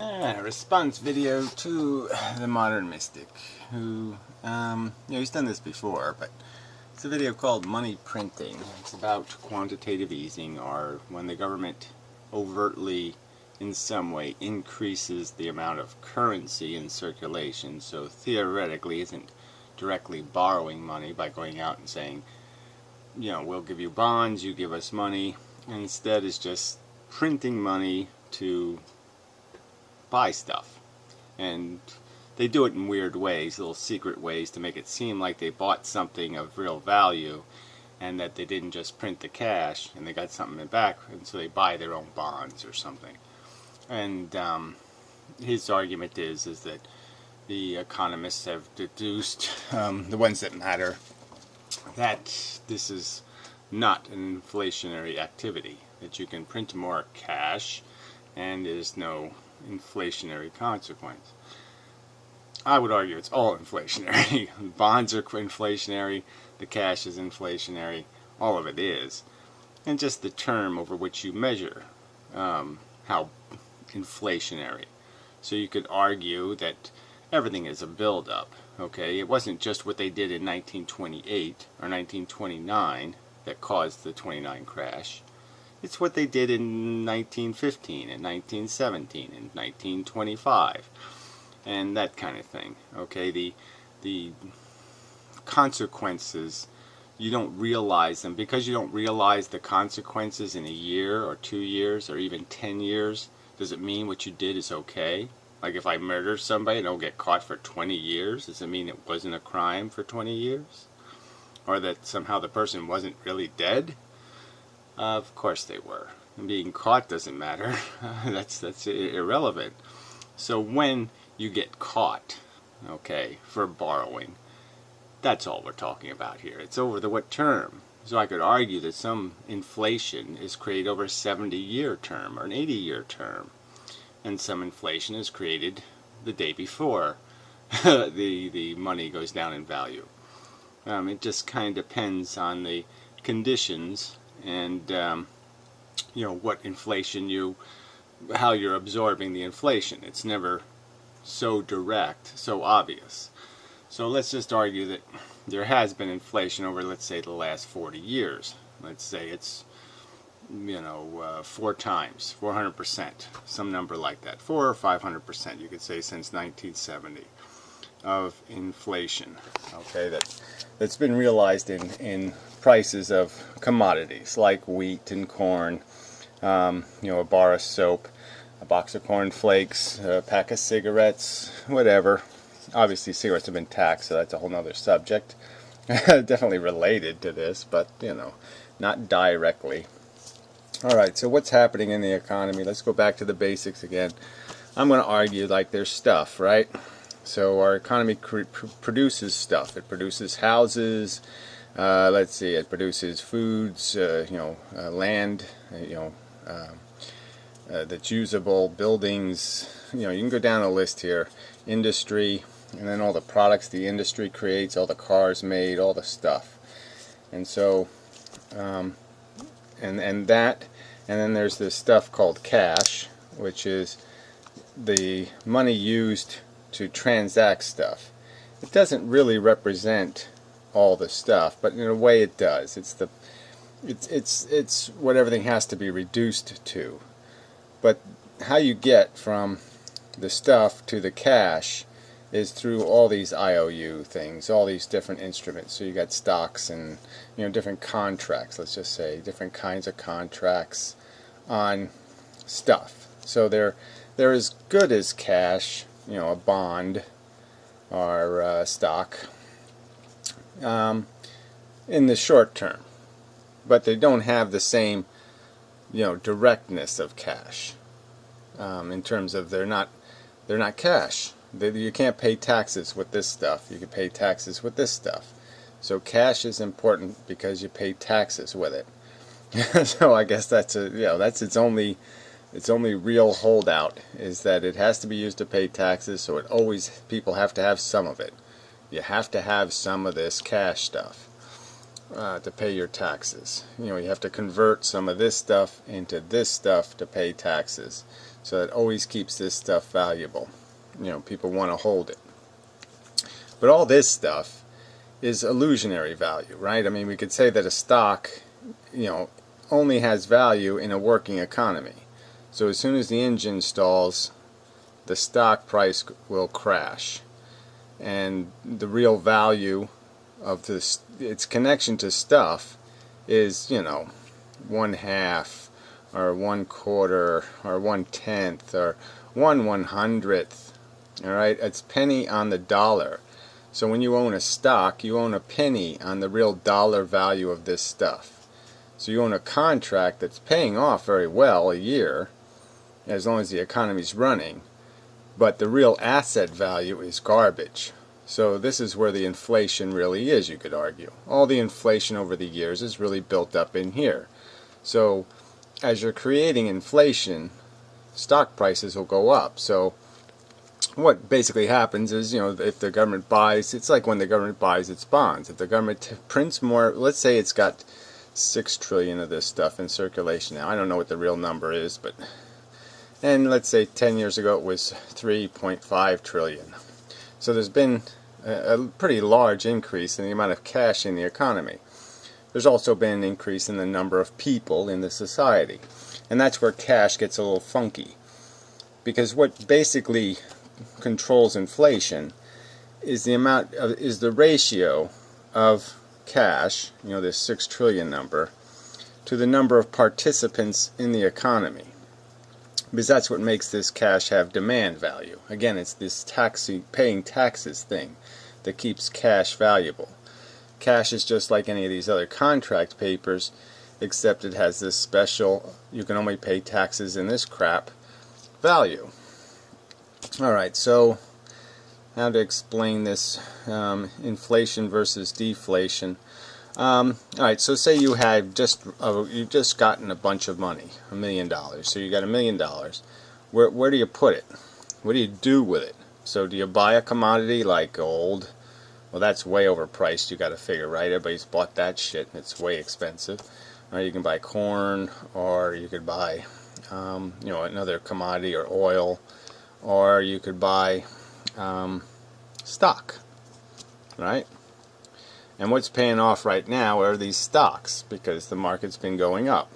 Response video to the Modern Mystic, who, he's done this before, but it's a video called Money Printing. It's about quantitative easing, or when the government overtly, in some way, increases the amount of currency in circulation, so theoretically isn't directly borrowing money by going out and saying, we'll give you bonds, you give us money. Instead is just printing money to buy stuff. And they do it in weird ways, little secret ways, to make it seem like they bought something of real value and that they didn't just print the cash and they got something in back, and so they buy their own bonds or something. And his argument is that the economists have deduced, the ones that matter, that this is not an inflationary activity, that you can print more cash and there's no inflationary consequence. I would argue it's all inflationary. Bonds are inflationary, the cash is inflationary, all of it is. And just the term over which you measure how inflationary. So you could argue that everything is a build-up. Okay, it wasn't just what they did in 1928 or 1929 that caused the 29 crash. It's what they did in 1915 and 1917 and 1925 and that kind of thing. Okay, the consequences, you don't realize them. Because you don't realize the consequences in a year or 2 years or even 10 years, does it mean what you did is okay? Like if I murder somebody and don't get caught for 20 years, does it mean it wasn't a crime for 20 years? Or that somehow the person wasn't really dead? Of course they were. And being caught doesn't matter. That's irrelevant. So when you get caught, okay, for borrowing, that's all we're talking about here. It's over the what term. So I could argue that some inflation is created over a 70-year term or an 80-year term. And some inflation is created the day before the money goes down in value. It just kind of depends on the conditions and what inflation how you're absorbing the inflation. It's never so direct, so obvious. So let's just argue that there has been inflation over, let's say, the last 40 years. Let's say it's 4 times, 400%, some number like that, 400 or 500%, you could say, since 1970 of inflation. Okay, that's been realized in prices of commodities like wheat and corn, a bar of soap, a box of corn flakes, a pack of cigarettes, whatever. Obviously cigarettes have been taxed, so that's a whole nother subject. Definitely related to this, but not directly. Alright, so what's happening in the economy? Let's go back to the basics again. I'm going to argue like there's stuff, right? So our economy produces stuff. It produces houses, let's see, it produces foods, land, that's usable, buildings, you can go down the list here, industry, and then all the products the industry creates, all the cars made, all the stuff. And so, and then there's this stuff called cash, which is the money used to transact stuff. It doesn't really represent all the stuff, but in a way it does. It's what everything has to be reduced to. But how you get from the stuff to the cash is through all these IOU things, all these different instruments. So you got stocks and different contracts, let's just say, different kinds of contracts on stuff. So they're as good as cash, a bond or stock, in the short term, but they don't have the same directness of cash, in terms of they're not cash. You can't pay taxes with this stuff. You can pay taxes with this stuff. So cash is important because you pay taxes with it. So I guess that's its only real holdout, is that it has to be used to pay taxes. So people have to have some of it. You have to have some of this cash stuff to pay your taxes. You have to convert some of this stuff into this stuff to pay taxes. So it always keeps this stuff valuable. People want to hold it. But all this stuff is illusionary value, right? I mean, we could say that a stock, only has value in a working economy. So as soon as the engine stalls, the stock price will crash. And the real value of its connection to stuff is, 1/2 or 1/4 or 1/10 or 1/100th. All right, it's penny on the dollar. So when you own a stock, you own a penny on the real dollar value of this stuff. So you own a contract that's paying off very well a year, as long as the economy's running, but the real asset value is garbage. So this is where the inflation really is, you could argue. All the inflation over the years is really built up in here. So as you're creating inflation, stock prices will go up. So what basically happens is, if the government buys, it's like when the government buys its bonds. If the government prints more, let's say it's got 6 trillion of this stuff in circulation now. I don't know what the real number is, and let's say 10 years ago it was 3.5 trillion. So there's been a pretty large increase in the amount of cash in the economy. There's also been an increase in the number of people in the society. And that's where cash gets a little funky. Because what basically controls inflation is the ratio of cash, this 6 trillion number, to the number of participants in the economy. Because that's what makes this cash have demand value. Again, it's this paying taxes thing that keeps cash valuable. Cash is just like any of these other contract papers, except it has this special, you can only pay taxes in this crap value. Alright, so how to explain this inflation versus deflation. Alright, so say you have you've just gotten a bunch of money, $1 million. So you got $1 million. Where do you put it? What do you do with it? So do you buy a commodity like gold? Well, that's way overpriced, you got to figure, right? Everybody's bought that shit and it's way expensive. Or you can buy corn, or you could buy another commodity, or oil, or you could buy stock, right? And what's paying off right now are these stocks, because the market's been going up.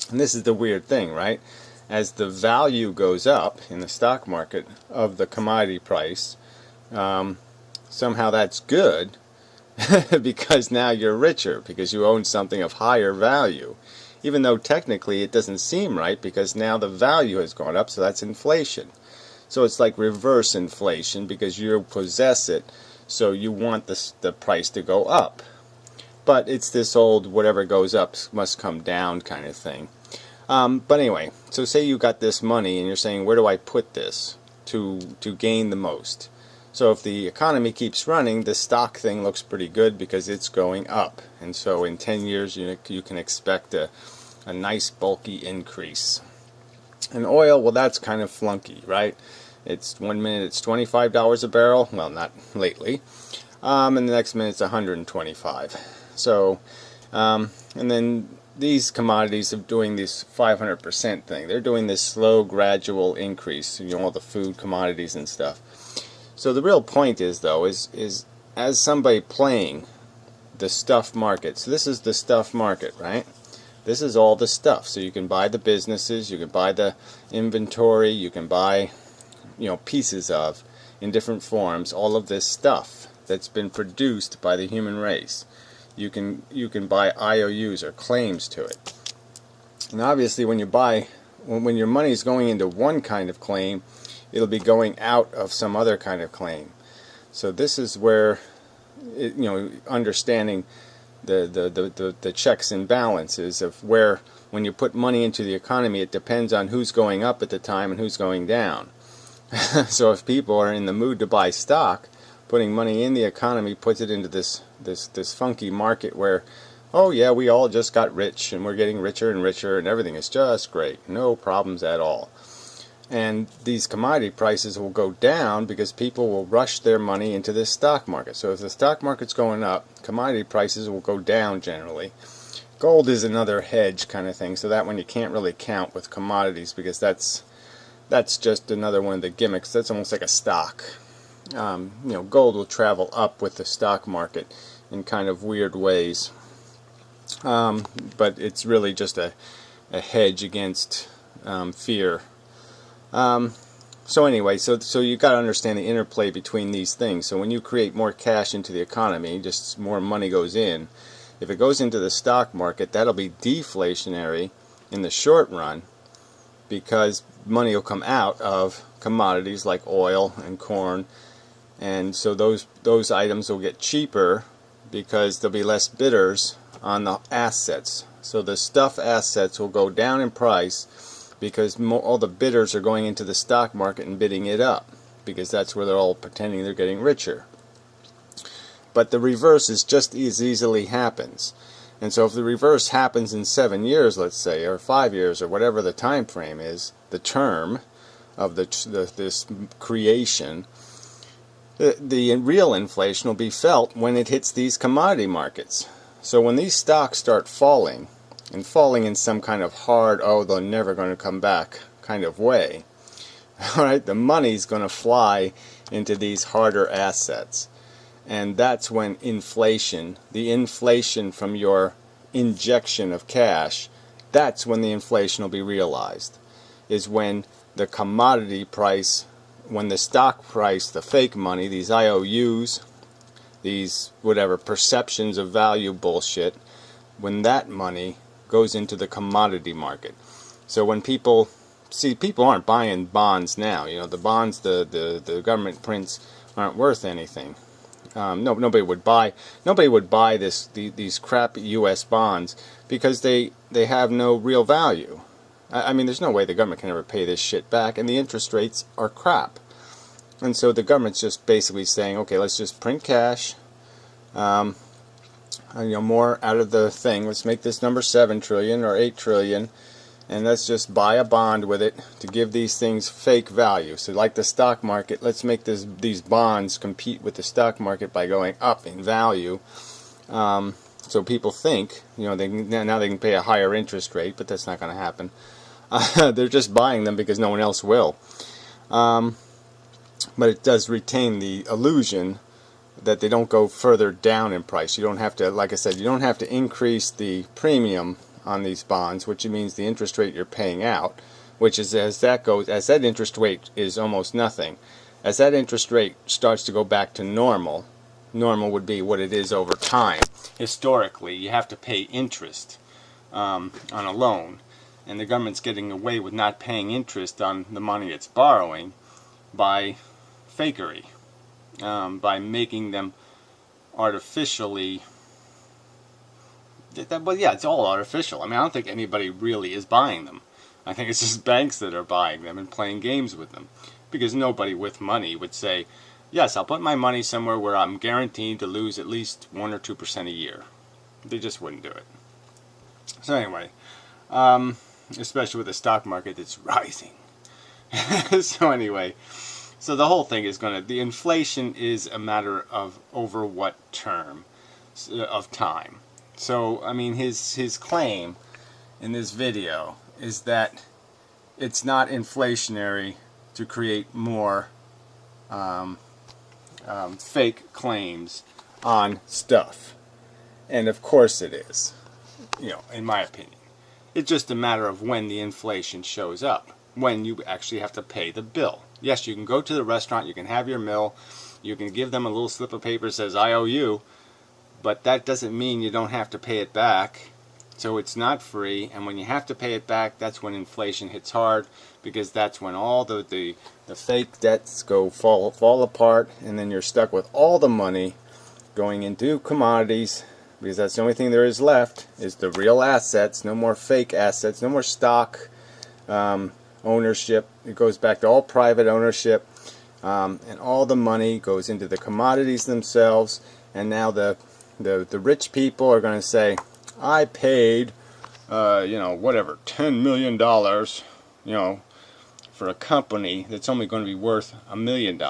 And this is the weird thing, right? As the value goes up in the stock market of the commodity price, somehow that's good because now you're richer, because you own something of higher value. Even though technically it doesn't seem right, because now the value has gone up, so that's inflation. So it's like reverse inflation, because you possess it, so you want the price to go up. But it's this old whatever goes up must come down kind of thing. But anyway, so say you got this money and you're saying, where do I put this to gain the most? So if the economy keeps running, the stock thing looks pretty good because it's going up. And so in 10 years you can expect a nice bulky increase. And oil, well, that's kind of flunky, right? It's 1 minute it's $25 a barrel. Well, not lately. And the next minute it's 125. So, and then these commodities are doing this 500% thing. They're doing this slow, gradual increase. All the food commodities and stuff. So the real point is, though, is as somebody playing the stuff market. So this is the stuff market, right? This is all the stuff. So you can buy the businesses, you can buy the inventory, you can buy, pieces of, in different forms, all of this stuff that's been produced by the human race. You can buy IOUs or claims to it. And obviously when your money is going into one kind of claim, it'll be going out of some other kind of claim. So this is where, understanding the checks and balances of where, when you put money into the economy, it depends on who's going up at the time and who's going down. So if people are in the mood to buy stock, putting money in the economy puts it into this funky market where, oh yeah, we all just got rich and we're getting richer and richer and everything is just great, no problems at all. And these commodity prices will go down because people will rush their money into this stock market. So if the stock market's going up, commodity prices will go down generally. Gold is another hedge kind of thing, so that one you can't really count with commodities because that's that's just another one of the gimmicks. That's almost like a stock. Gold will travel up with the stock market in kind of weird ways. But it's really just a hedge against fear. So anyway, so you got to understand the interplay between these things. So when you create more cash into the economy, just more money goes in. If it goes into the stock market, that'll be deflationary in the short run, because money will come out of commodities like oil and corn, and so those items will get cheaper because there'll be less bidders on the assets. So the stuff assets will go down in price because all the bidders are going into the stock market and bidding it up, because that's where they're all pretending they're getting richer. But the reverse is just as easily happens. And so if the reverse happens in 7 years, let's say, or 5 years, or whatever the time frame is, the term of this creation, the real inflation will be felt when it hits these commodity markets. So when these stocks start falling, and falling in some kind of hard, oh, they're never going to come back kind of way, all right, the money's going to fly into these harder assets. And that's when inflation, the inflation from your injection of cash, that's when the inflation will be realized, is when the commodity price, when the stock price, the fake money, these IOUs, these whatever perceptions of value bullshit, when that money goes into the commodity market. So when people aren't buying bonds now. The bonds the government prints aren't worth anything. Nobody would buy these crappy U.S. bonds because they have no real value. I mean, there's no way the government can ever pay this shit back, and the interest rates are crap. And so the government's just basically saying, okay, let's just print cash, more out of the thing. Let's make this number 7 trillion or 8 trillion, and let's just buy a bond with it to give these things fake value. So like the stock market, let's make these bonds compete with the stock market by going up in value. So people think, now they can pay a higher interest rate, but that's not going to happen. They're just buying them because no one else will. But it does retain the illusion that they don't go further down in price. You don't have to, like I said, you don't have to increase the premium on these bonds, which means the interest rate you're paying out, which is as that interest rate is almost nothing. As that interest rate starts to go back to normal would be what it is over time. Historically, you have to pay interest on a loan, and the government's getting away with not paying interest on the money it's borrowing by fakery, by making them artificially. Well, yeah, it's all artificial. I mean, I don't think anybody really is buying them. I think it's just banks that are buying them and playing games with them, because nobody with money would say, yes, I'll put my money somewhere where I'm guaranteed to lose at least 1 or 2% a year. They just wouldn't do it. So anyway, especially with the stock market that's rising. So anyway, so the whole thing is the inflation is a matter of over what term of time. So, I mean, his claim in this video is that it's not inflationary to create more fake claims on stuff. And of course it is, in my opinion. It's just a matter of when the inflation shows up, when you actually have to pay the bill. Yes, you can go to the restaurant, you can have your meal, you can give them a little slip of paper that says IOU, but that doesn't mean you don't have to pay it back. So it's not free, and when you have to pay it back, that's when inflation hits hard, because that's when all the fake debts fall apart, and then you're stuck with all the money going into commodities, because that's the only thing there is left, is the real assets. No more fake assets, no more stock ownership. It goes back to all private ownership, and all the money goes into the commodities themselves. And now the rich people are going to say, I paid whatever, $10 million for a company that's only going to be worth $1 million,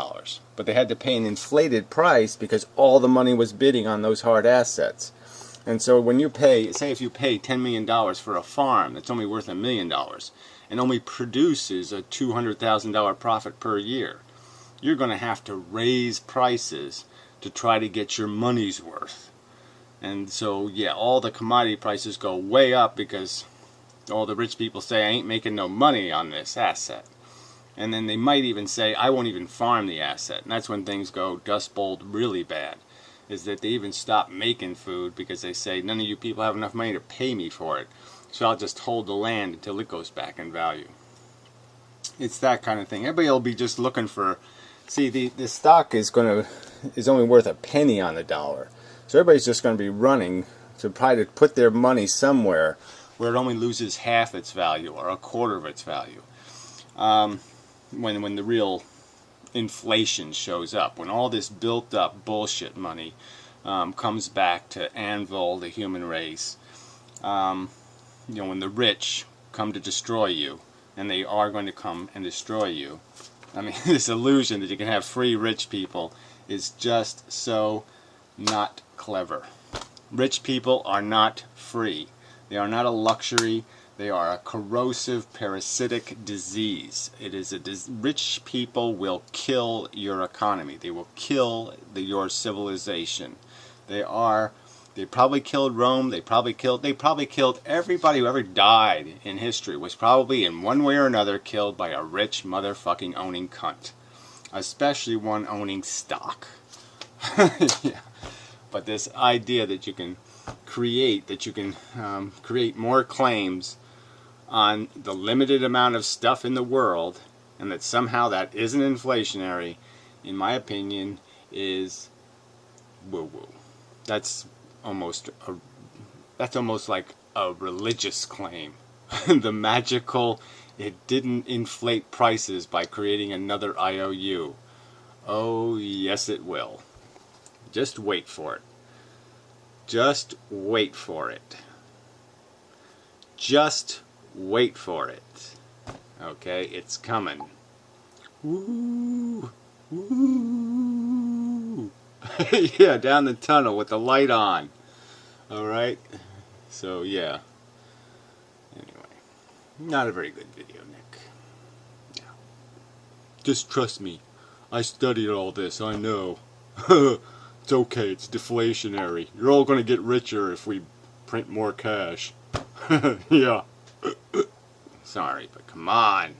but they had to pay an inflated price because all the money was bidding on those hard assets. And so when you pay, say if you pay $10 million for a farm that's only worth $1 million, and only produces a $200,000 profit per year, you're going to have to raise prices to try to get your money's worth. And so, yeah, all the commodity prices go way up because all the rich people say, I ain't making no money on this asset. And then they might even say, I won't even farm the asset. And that's when things go dust bowl really bad, is that they even stop making food because they say, none of you people have enough money to pay me for it, so I'll just hold the land until it goes back in value. It's that kind of thing. Everybody will be just looking for, see, the stock is only worth a penny on the dollar. So everybody's just going to be running to try to put their money somewhere where it only loses half its value or a quarter of its value. When the real inflation shows up, when all this built up bullshit money comes back to anvil the human race, when the rich come to destroy you, and they are going to come and destroy you. I mean, this illusion that you can have free rich people is just so not clever. Rich people are not free. They are not a luxury. They are a corrosive, parasitic disease. It is rich people will kill your economy. They will kill your civilization. They probably killed Rome. They probably killed everybody who ever died in history. Was probably in one way or another killed by a rich motherfucking owning cunt, especially one owning stock. Yeah. But this idea that you can create more claims on the limited amount of stuff in the world, and that somehow that isn't inflationary, in my opinion, is woo-woo. That's almost like a religious claim. The magical, it didn't inflate prices by creating another IOU. Oh, yes it will. Just wait for it. Just wait for it. Just wait for it. Okay, it's coming. Woo! Woo! Yeah, down the tunnel with the light on. Alright? So, yeah. Anyway. Not a very good video, Nick. Yeah. Just trust me. I studied all this, I know. It's okay, it's deflationary. You're all gonna get richer if we print more cash. Yeah. Sorry, but come on.